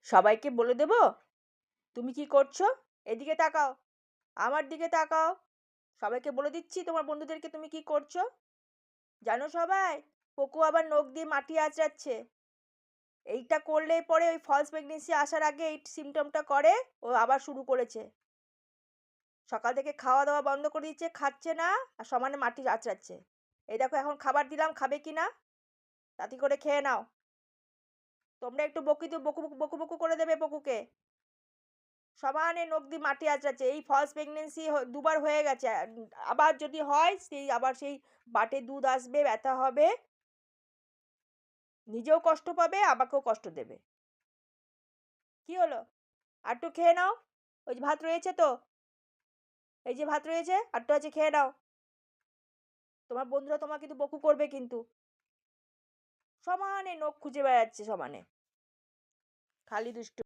সবাইকে বলে দেব তুমি কি করছো? এদিকে তাকাও, আমার দিকে তাকাও। সবাইকে বলে দিচ্ছি তোমার বন্ধুদেরকে তুমি কি করছো। জানো সবাই, পকু আবার নখ দিয়ে মাটি আঁচড়াচ্ছে। এইটা করলে পরে ওই ফলস প্রেগনেন্সি আসার আগে এই সিমটমটা করে, ও আবার শুরু করেছে। সকাল থেকে খাওয়া দাওয়া বন্ধ করে দিচ্ছে, খাচ্ছে না, আর সমানে মাটি আঁচড়াচ্ছে। এই দেখো এখন খাবার দিলাম, খাবে কি না? তাড়াতাড়ি করে খেয়ে নাও। তোমরা একটু বকু বকু বকু করে দেবে পকুকে। সমানে নখ দিয়ে মাটি আঁচড়াচ্ছে। এই ফলস প্রেগনেন্সি দুবার হয়ে গেছে। আবার যদি হয় সেই আবার সেই বাটে দুধ আসবে, ব্যথা হবে, নিজেও কষ্ট পাবে, আমাকেও কষ্ট দেবে। কি হলো? আর একটু খেয়ে নাও। ওই যে ভাত রয়েছে তো, এই যে ভাত রয়েছে, আরটু আছে, খেয়ে নাও। তোমার বন্ধুরা তোমাকে কিন্তু বকু করবে কিন্তু। সমানে নখ খুঁজে বেড়াচ্ছে সমানে, খালি দুষ্টু।